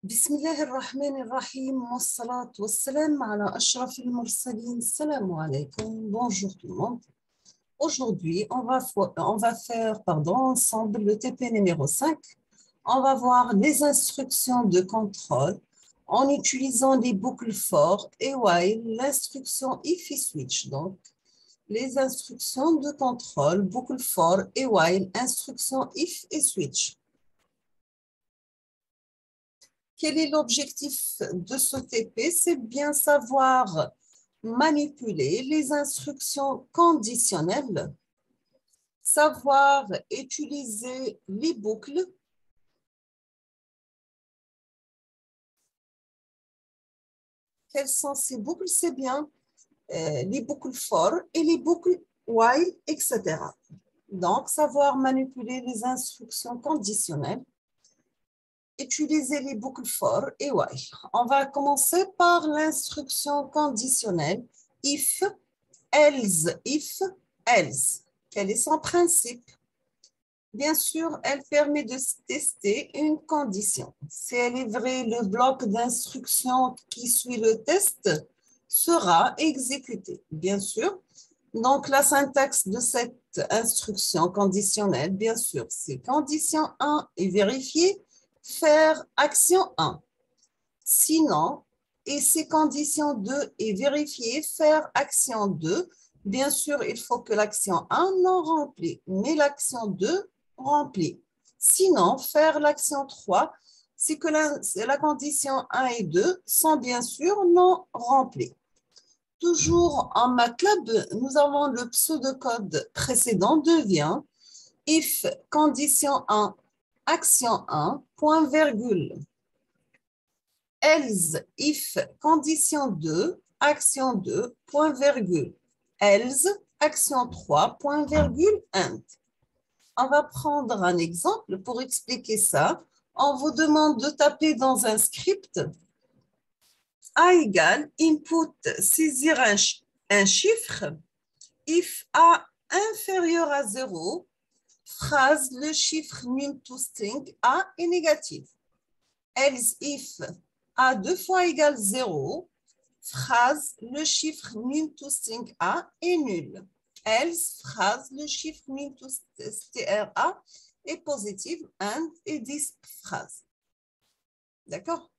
بسم الله الرحمن الرحيم والصلاة والسلام على أشرف المرسلين. Salam alaikum. Bonjour tout le monde. Aujourd'hui, on va faire ensemble le TP numéro 5. On va voir les instructions de contrôle en utilisant les boucles for et while, l'instruction if et switch. Donc, les instructions de contrôle, boucle for et while, instruction if et switch. Quel est l'objectif de ce TP? C'est bien savoir manipuler les instructions conditionnelles, savoir utiliser les boucles, quelles sont ces boucles? C'est bien les boucles for et les boucles while, etc. Donc, savoir manipuler les instructions conditionnelles, utiliser les boucles for et while. On va commencer par l'instruction conditionnelle if, else. Quel est son principe? Bien sûr, elle permet de tester une condition. Si elle est vraie, le bloc d'instructions qui suit le test sera exécuté. Bien sûr. Donc, la syntaxe de cette instruction conditionnelle, bien sûr, c'est condition 1 est vérifiée, faire action 1. Sinon, et si condition 2 est vérifiée, faire action 2. Bien sûr, il faut que l'action 1 non remplie, mais l'action 2 remplie. Sinon, faire l'action 3, c'est que la condition 1 et 2 sont bien sûr non remplies. Toujours en MATLAB, nous avons le pseudocode précédent devient if condition 1 action 1, point virgule. Else, if, condition 2, action 2, point virgule. Else, action 3, point virgule, end. On va prendre un exemple pour expliquer ça. On vous demande de taper dans un script A égale input, saisir un chiffre. If A inférieur à 0, phrase, le chiffre num to string A est négatif. Else if A 2 fois égale 0, phrase, le chiffre num to string A est nul. Else, phrase, le chiffre num to str A est positif, and et 10 phrases. D'accord?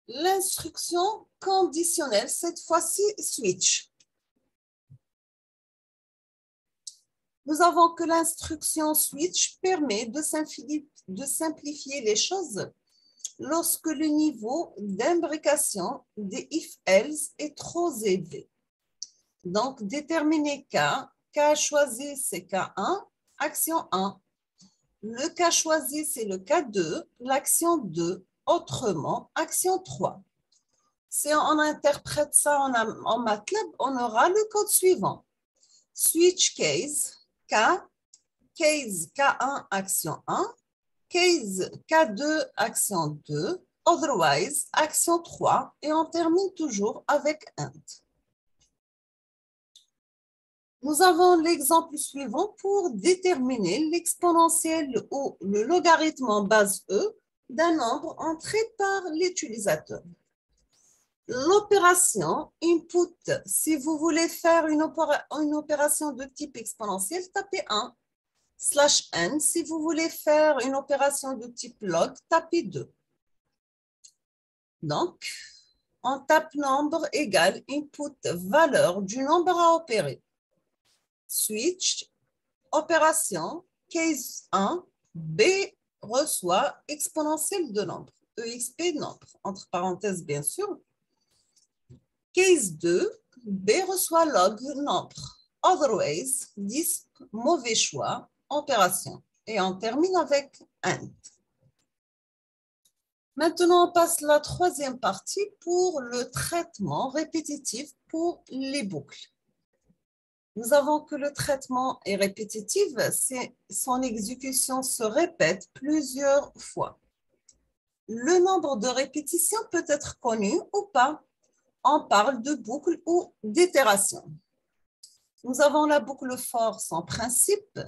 L'instruction conditionnelle, cette fois-ci, switch. Nous avons que l'instruction switch permet de simplifier les choses lorsque le niveau d'imbrication des if-else est trop élevé. Donc, déterminer K choisi, c'est K1, action 1. Le K choisi, c'est le K2, l'action 2. Autrement, action 3. Si on interprète ça en MATLAB, on aura le code suivant. Switch case, case K1, action 1, case K2, action 2, otherwise, action 3, et on termine toujours avec end. Nous avons l'exemple suivant pour déterminer l'exponentielle ou le logarithme en base E d'un nombre entré par l'utilisateur. L'opération input, si vous voulez faire une opération de type exponentiel, tapez 1. /n, si vous voulez faire une opération de type log, tapez 2. Donc, on tape nombre égale input valeur du nombre à opérer. Switch, opération, case 1, B reçoit exponentielle de nombre, EXP nombre, entre parenthèses bien sûr. Case 2, B reçoit log nombre, otherwise, disque, mauvais choix, opération. Et on termine avec AND. Maintenant, on passe à la troisième partie pour le traitement répétitif pour les boucles. Nous avons que le traitement est répétitif, son exécution se répète plusieurs fois. Le nombre de répétitions peut être connu ou pas. On parle de boucle ou d'itération. Nous avons la boucle for en principe.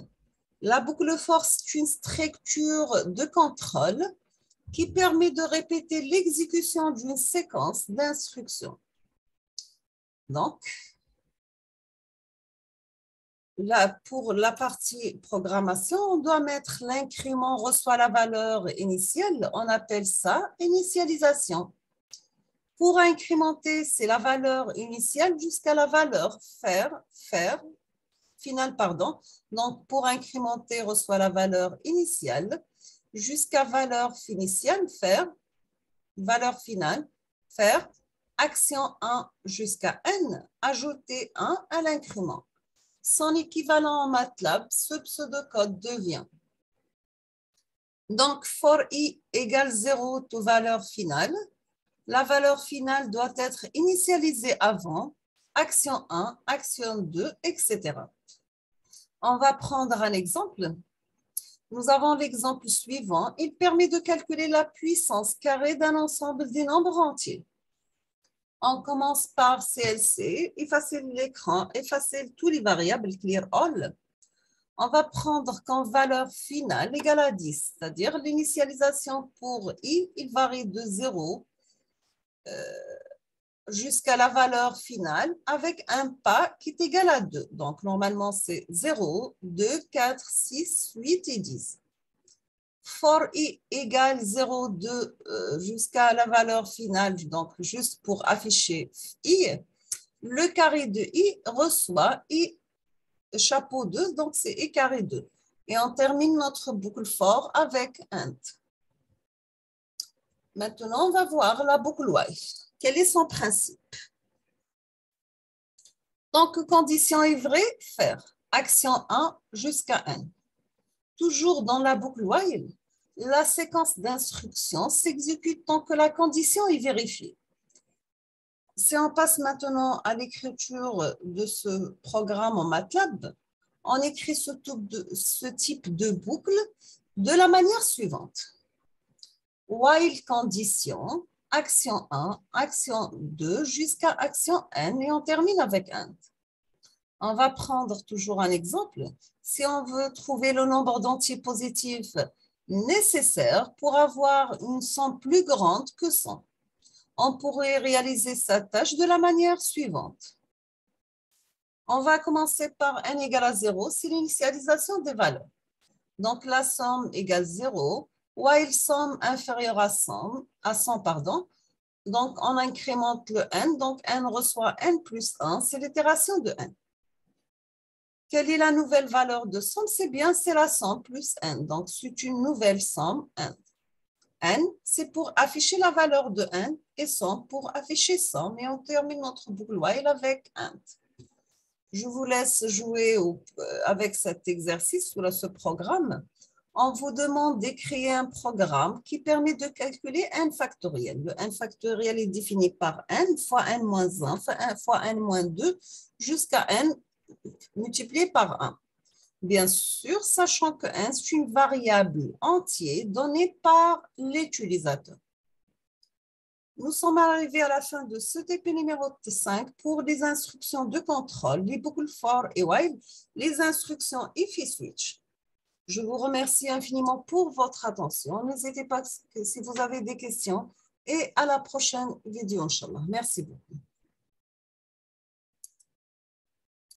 La boucle for, c'est une structure de contrôle qui permet de répéter l'exécution d'une séquence d'instructions. Donc, là, pour la partie programmation, on doit mettre l'incrément reçoit la valeur initiale. On appelle ça initialisation. Pour incrémenter, c'est la valeur initiale jusqu'à la valeur finale, pardon. Donc, pour incrémenter, reçoit la valeur initiale jusqu'à valeur initiale, valeur finale, action 1 jusqu'à n, ajouter 1 à l'incrément. Son équivalent en MATLAB, ce pseudocode devient. Donc, for i égale 0 to valeur finale, la valeur finale doit être initialisée avant, action 1, action 2, etc. On va prendre un exemple. Nous avons l'exemple suivant. Il permet de calculer la puissance carrée d'un ensemble des nombres entiers. On commence par CLC, effacer l'écran, effacer tous les variables, clear all. On va prendre comme valeur finale égale à 10, c'est-à-dire l'initialisation pour i, il varie de 0 jusqu'à la valeur finale avec un pas qui est égal à 2. Donc, normalement, c'est 0, 2, 4, 6, 8 et 10. For i égale 0, 2 jusqu'à la valeur finale, donc juste pour afficher i, le carré de i reçoit i chapeau 2, donc c'est i carré 2. Et on termine notre boucle for avec int. Maintenant, on va voir la boucle while. Quel est son principe? Donc, condition est vraie, action 1 jusqu'à n. Toujours dans la boucle while, la séquence d'instructions s'exécute tant que la condition est vérifiée. Si on passe maintenant à l'écriture de ce programme en MATLAB, on écrit ce type de boucle de la manière suivante. While condition, action 1, action 2 jusqu'à action n et on termine avec int. On va prendre toujours un exemple. Si on veut trouver le nombre d'entiers positifs nécessaire pour avoir une somme plus grande que 100, on pourrait réaliser sa tâche de la manière suivante. On va commencer par n égale à 0, c'est l'initialisation des valeurs. Donc, la somme égale 0, while somme inférieure à 100, donc on incrémente le n, donc n reçoit n plus 1, c'est l'itération de n. Quelle est la nouvelle valeur de somme? C'est bien, c'est la somme plus n. Donc, c'est une nouvelle somme n. N, c'est pour afficher la valeur de n et somme pour afficher somme. Et on termine notre boucle while avec int. Je vous laisse jouer avec cet exercice ou ce programme. On vous demande d'écrire un programme qui permet de calculer n factoriel. Le n factoriel est défini par n fois n moins 1 fois n moins 2 jusqu'à n multiplié par 1. Bien sûr, sachant que n, c'est une variable entière donnée par l'utilisateur. Nous sommes arrivés à la fin de ce TP numéro 5 pour les instructions de contrôle, les boucles for et while, les instructions if et switch. Je vous remercie infiniment pour votre attention. N'hésitez pas si vous avez des questions et à la prochaine vidéo, Inch'Allah. Merci beaucoup.